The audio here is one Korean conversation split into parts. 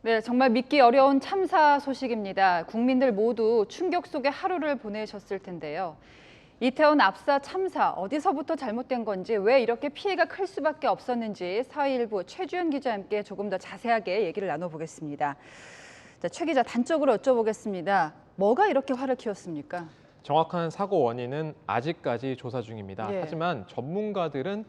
네, 정말 믿기 어려운 참사 소식입니다. 국민들 모두 충격 속에 하루를 보내셨을 텐데요. 이태원 압사 참사, 어디서부터 잘못된 건지, 왜 이렇게 피해가 클 수밖에 없었는지 사회일보 최주연 기자와 함께 조금 더 자세하게 얘기를 나눠보겠습니다. 자, 최 기자, 단적으로 여쭤보겠습니다. 뭐가 이렇게 화를 키웠습니까? 정확한 사고 원인은 아직까지 조사 중입니다. 예. 하지만 전문가들은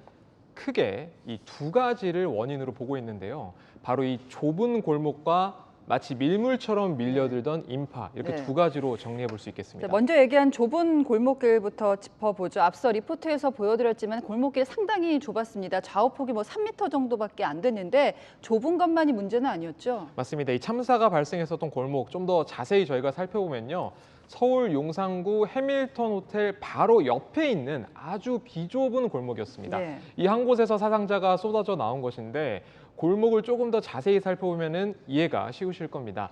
크게 이 두 가지를 원인으로 보고 있는데요. 바로 이 좁은 골목과 마치 밀물처럼 밀려들던 인파, 이렇게 네. 두 가지로 정리해 볼 수 자, 있겠습니다. 먼저 얘기한 좁은 골목길부터 짚어보죠. 앞서 리포트에서 보여드렸지만 골목길 상당히 좁았습니다. 좌우폭이 3m 정도밖에 안 됐는데 좁은 것만이 문제는 아니었죠? 맞습니다. 이 참사가 발생했었던 골목 좀 더 자세히 저희가 살펴보면요. 서울 용산구 해밀턴 호텔 바로 옆에 있는 아주 비좁은 골목이었습니다. 네. 이 한 곳에서 사상자가 쏟아져 나온 것인데 골목을 조금 더 자세히 살펴보면 이해가 쉬우실 겁니다.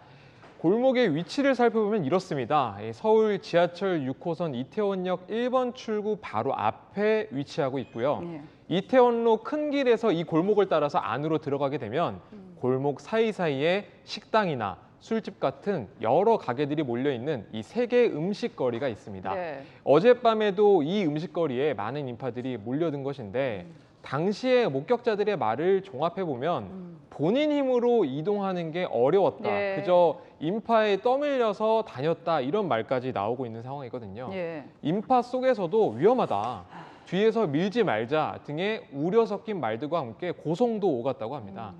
골목의 위치를 살펴보면 이렇습니다. 서울 지하철 6호선 이태원역 1번 출구 바로 앞에 위치하고 있고요. 네. 이태원로 큰 길에서 이 골목을 따라서 안으로 들어가게 되면 골목 사이사이에 식당이나 술집 같은 여러 가게들이 몰려있는 이 세 개의 음식거리가 있습니다. 네. 어젯밤에도 이 음식거리에 많은 인파들이 몰려든 것인데 당시에 목격자들의 말을 종합해보면 본인 힘으로 이동하는 게 어려웠다. 네. 그저 인파에 떠밀려서 다녔다. 이런 말까지 나오고 있는 상황이거든요. 예. 인파 속에서도 위험하다. 뒤에서 밀지 말자 등의 우려 섞인 말들과 함께 고성도 오갔다고 합니다.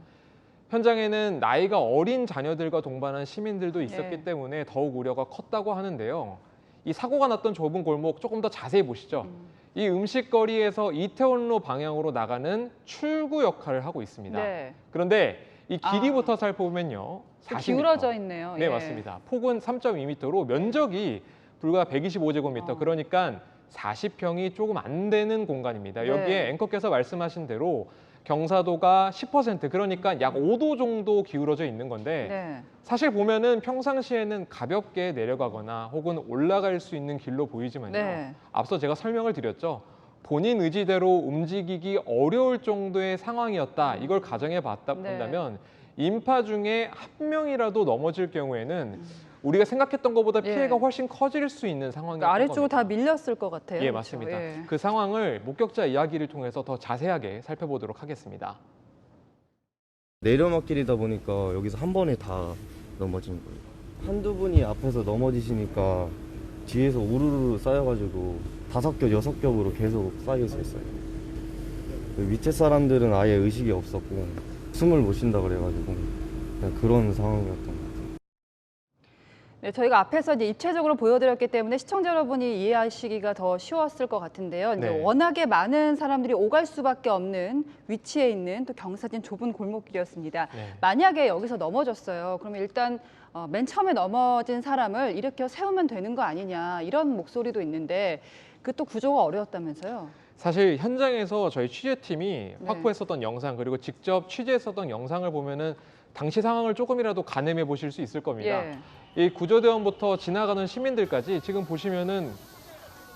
현장에는 나이가 어린 자녀들과 동반한 시민들도 있었기 네. 때문에 더욱 우려가 컸다고 하는데요. 이 사고가 났던 좁은 골목 조금 더 자세히 보시죠. 이 음식거리에서 이태원로 방향으로 나가는 출구 역할을 하고 있습니다. 네. 그런데 이 길이부터 살펴보면요. 40m. 기울어져 있네요. 네, 예. 맞습니다. 폭은 3.2m로 면적이 불과 125제곱미터, 어. 그러니까 40평이 조금 안 되는 공간입니다. 네. 여기에 앵커께서 말씀하신 대로 경사도가 10%, 그러니까 약 5도 정도 기울어져 있는 건데 네. 사실 보면은 평상시에는 가볍게 내려가거나 혹은 올라갈 수 있는 길로 보이지만요. 네. 앞서 제가 설명을 드렸죠. 본인 의지대로 움직이기 어려울 정도의 상황이었다. 이걸 가정해 본다면 인파 중에 한 명이라도 넘어질 경우에는 우리가 생각했던 것보다 예. 피해가 훨씬 커질 수 있는 상황이었던 그러니까 아래쪽으로 겁니다. 다 밀렸을 것 같아요. 예, 그렇죠? 맞습니다. 예. 그 상황을 목격자 이야기를 통해서 더 자세하게 살펴보도록 하겠습니다. 내려막길이다 보니까 여기서 한 번에 다 넘어진 거예요. 한두 분이 앞에서 넘어지시니까 뒤에서 우르르 쌓여가지고 5겹, 6겹으로 계속 쌓여 있었어요. 그 밑에 사람들은 아예 의식이 없었고 숨을 못 쉰다 그래가지고 그냥 그런 상황이었던 것 같아요. 네, 저희가 앞에서 이제 입체적으로 보여드렸기 때문에 시청자 여러분이 이해하시기가 더 쉬웠을 것 같은데요. 이제 네. 워낙에 많은 사람들이 오갈 수밖에 없는 위치에 있는 또 경사진 좁은 골목길이었습니다. 네. 만약에 여기서 넘어졌어요. 그러면 일단 맨 처음에 넘어진 사람을 일으켜 세우면 되는 거 아니냐 이런 목소리도 있는데 그 또 구조가 어려웠다면서요? 사실 현장에서 저희 취재팀이 네. 확보했었던 영상 그리고 직접 취재했었던 영상을 보면은 당시 상황을 조금이라도 가늠해 보실 수 있을 겁니다. 예. 이 구조대원부터 지나가는 시민들까지 지금 보시면은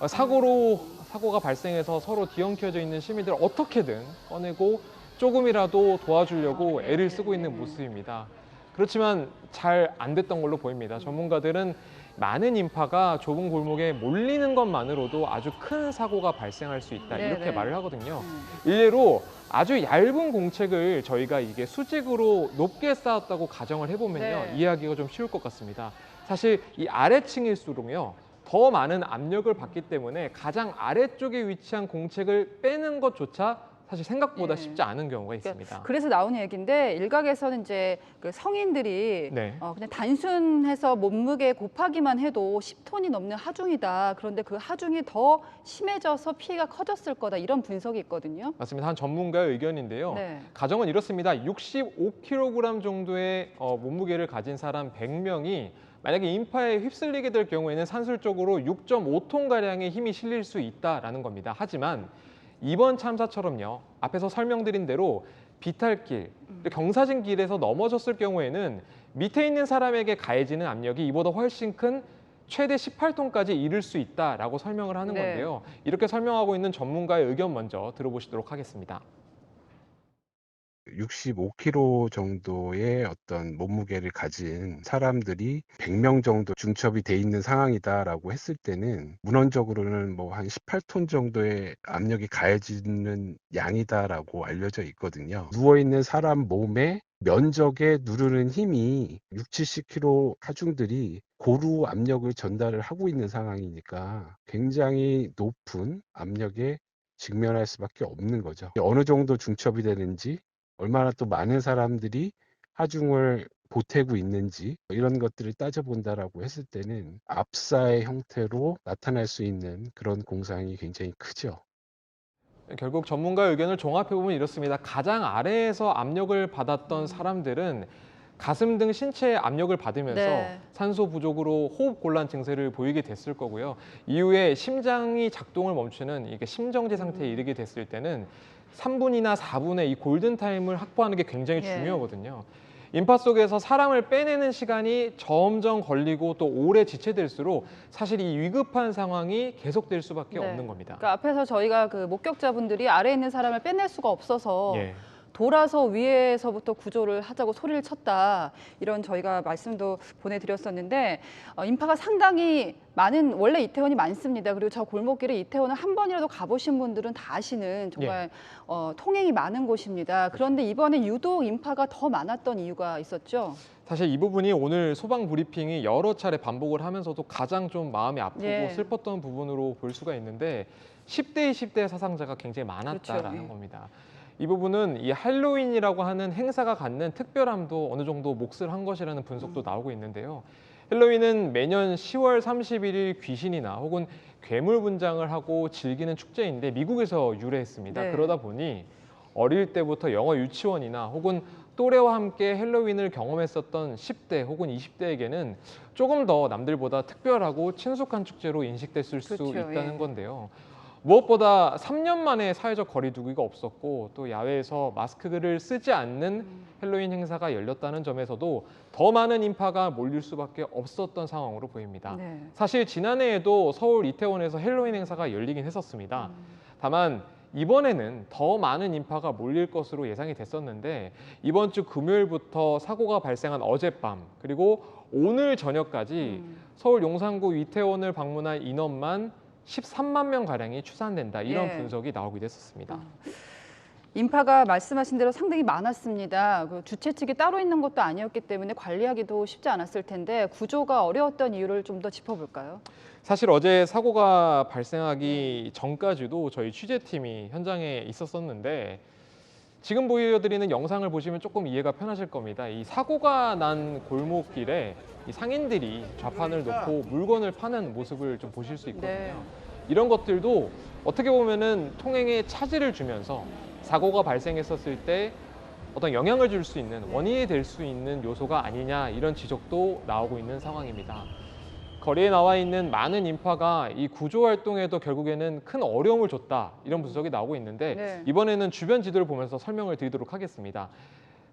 사고가 발생해서 서로 뒤엉켜져 있는 시민들을 어떻게든 꺼내고 조금이라도 도와주려고 애를 쓰고 있는 모습입니다. 그렇지만 잘 안 됐던 걸로 보입니다. 전문가들은 많은 인파가 좁은 골목에 몰리는 것만으로도 아주 큰 사고가 발생할 수 있다, 이렇게 네네. 말을 하거든요. 일례로 아주 얇은 공책을 저희가 이게 수직으로 높게 쌓았다고 가정을 해보면요. 네. 이해하기가 좀 쉬울 것 같습니다. 사실 이 아래층일수록요. 더 많은 압력을 받기 때문에 가장 아래쪽에 위치한 공책을 빼는 것조차 사실 생각보다 예. 쉽지 않은 경우가 있습니다. 그래서 나온 얘기인데 일각에서는 이제 그 성인들이 네. 그냥 단순해서 몸무게 곱하기만 해도 10톤이 넘는 하중이다. 그런데 그 하중이 더 심해져서 피해가 커졌을 거다. 이런 분석이 있거든요. 맞습니다. 한 전문가의 의견인데요. 네. 가정은 이렇습니다. 65kg 정도의 몸무게를 가진 사람 100명이 만약에 인파에 휩쓸리게 될 경우에는 산술적으로 6.5톤가량의 힘이 실릴 수 있다라는 겁니다. 하지만 이번 참사처럼요. 앞에서 설명드린 대로 비탈길, 경사진 길에서 넘어졌을 경우에는 밑에 있는 사람에게 가해지는 압력이 이보다 훨씬 큰 최대 18톤까지 이를 수 있다라고 설명을 하는 네. 건데요. 이렇게 설명하고 있는 전문가의 의견 먼저 들어보시도록 하겠습니다. 65kg 정도의 어떤 몸무게를 가진 사람들이 100명 정도 중첩이 돼 있는 상황이다라고 했을 때는 문헌적으로는 뭐 한 18톤 정도의 압력이 가해지는 양이다라고 알려져 있거든요. 누워있는 사람 몸에 면적에 누르는 힘이 6, 70kg 하중들이 고루 압력을 전달을 하고 있는 상황이니까 굉장히 높은 압력에 직면할 수밖에 없는 거죠. 어느 정도 중첩이 되는지, 얼마나 또 많은 사람들이 하중을 보태고 있는지 이런 것들을 따져본다라고 했을 때는 압사의 형태로 나타날 수 있는 그런 공상이 굉장히 크죠. 결국 전문가 의견을 종합해보면 이렇습니다. 가장 아래에서 압력을 받았던 사람들은 가슴 등 신체에 압력을 받으면서 네. 산소 부족으로 호흡 곤란 증세를 보이게 됐을 거고요. 이후에 심장이 작동을 멈추는 이게 심정지 상태에 이르게 됐을 때는 3분이나 4분의 이 골든타임을 확보하는 게 굉장히 예. 중요하거든요. 인파 속에서 사람을 빼내는 시간이 점점 걸리고 또 오래 지체될수록 사실 이 위급한 상황이 계속될 수밖에 네. 없는 겁니다. 그러니까 앞에서 저희가 그 목격자분들이 아래에 있는 사람을 빼낼 수가 없어서 예. 돌아서 위에서부터 구조를 하자고 소리를 쳤다. 이런 저희가 말씀도 보내드렸었는데 인파가 상당히 많은, 원래 이태원이 많습니다. 그리고 저 골목길에 이태원을 한 번이라도 가보신 분들은 다 아시는 정말 통행이 많은 곳입니다. 그런데 이번에 유독 인파가 더 많았던 이유가 있었죠? 사실 이 부분이 오늘 소방 브리핑이 여러 차례 반복을 하면서도 가장 좀 마음이 아프고 예. 슬펐던 부분으로 볼 수가 있는데 10대, 20대 사상자가 굉장히 많았다라는 그렇죠. 예. 겁니다. 이 부분은 이 할로윈이라고 하는 행사가 갖는 특별함도 어느 정도 몫을 한 것이라는 분석도 나오고 있는데요. 할로윈은 매년 10월 31일 귀신이나 혹은 괴물 분장을 하고 즐기는 축제인데 미국에서 유래했습니다. 네. 그러다 보니 어릴 때부터 영어 유치원이나 혹은 또래와 함께 할로윈을 경험했었던 10대 혹은 20대에게는 조금 더 남들보다 특별하고 친숙한 축제로 인식됐을 수 그렇죠. 있다는 예. 건데요. 무엇보다 3년 만에 사회적 거리두기가 없었고 또 야외에서 마스크를 쓰지 않는 할로윈 행사가 열렸다는 점에서도 더 많은 인파가 몰릴 수밖에 없었던 상황으로 보입니다. 네. 사실 지난해에도 서울 이태원에서 할로윈 행사가 열리긴 했었습니다. 다만 이번에는 더 많은 인파가 몰릴 것으로 예상이 됐었는데 이번 주 금요일부터 사고가 발생한 어젯밤 그리고 오늘 저녁까지 서울 용산구 이태원을 방문한 인원만 13만 명 가량이 추산된다 이런 예. 분석이 나오기도 했었습니다. 인파가 말씀하신 대로 상당히 많았습니다. 그 주최 측이 따로 있는 것도 아니었기 때문에 관리하기도 쉽지 않았을 텐데 구조가 어려웠던 이유를 좀 더 짚어볼까요? 사실 어제 사고가 발생하기 전까지도 저희 취재팀이 현장에 있었었는데 지금 보여드리는 영상을 보시면 조금 이해가 편하실 겁니다. 이 사고가 난 골목길에 이 상인들이 좌판을 놓고 물건을 파는 모습을 좀 보실 수 있거든요. 네. 이런 것들도 어떻게 보면은 통행에 차질을 주면서 사고가 발생했었을 때 어떤 영향을 줄 수 있는 원인이 될 수 있는 요소가 아니냐 이런 지적도 나오고 있는 상황입니다. 거리에 나와 있는 많은 인파가 이 구조 활동에도 결국에는 큰 어려움을 줬다 이런 분석이 나오고 있는데 네. 이번에는 주변 지도를 보면서 설명을 드리도록 하겠습니다.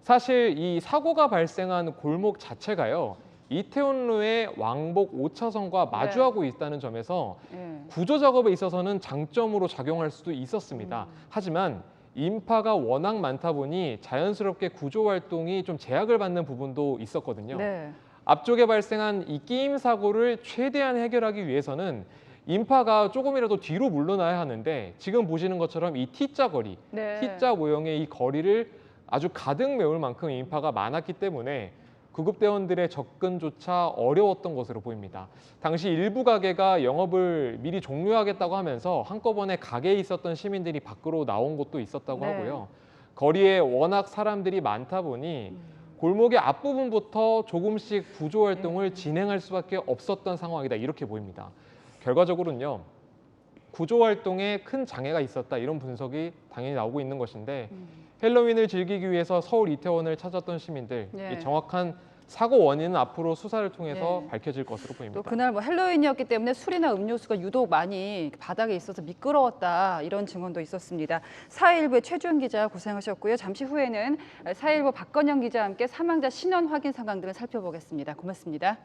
사실 이 사고가 발생한 골목 자체가요. 이태원로의 왕복 5차선과 마주하고 있다는 점에서 예. 구조 작업에 있어서는 장점으로 작용할 수도 있었습니다. 하지만 인파가 워낙 많다 보니 자연스럽게 구조 활동이 좀 제약을 받는 부분도 있었거든요. 네. 앞쪽에 발생한 이 끼임 사고를 최대한 해결하기 위해서는 인파가 조금이라도 뒤로 물러나야 하는데 지금 보시는 것처럼 이 T자 거리, 네. T자 모형의 이 거리를 아주 가득 메울 만큼 인파가 많았기 때문에 구급대원들의 접근조차 어려웠던 것으로 보입니다. 당시 일부 가게가 영업을 미리 종료하겠다고 하면서 한꺼번에 가게에 있었던 시민들이 밖으로 나온 곳도 있었다고 네. 하고요. 거리에 워낙 사람들이 많다 보니 골목의 앞부분부터 조금씩 구조 활동을 진행할 수밖에 없었던 상황이다 이렇게 보입니다. 결과적으로는요. 구조 활동에 큰 장애가 있었다 이런 분석이 당연히 나오고 있는 것인데 헬로윈을 즐기기 위해서 서울 이태원을 찾았던 시민들 네. 이 정확한 사고 원인은 앞으로 수사를 통해서 네. 밝혀질 것으로 보입니다. 또 그날 뭐 할로윈이었기 때문에 술이나 음료수가 유독 많이 바닥에 있어서 미끄러웠다 이런 증언도 있었습니다. 4일부의 최주은 기자 고생하셨고요. 잠시 후에는 4일부 박건영 기자와 함께 사망자 신원 확인 상황 등을 살펴보겠습니다. 고맙습니다.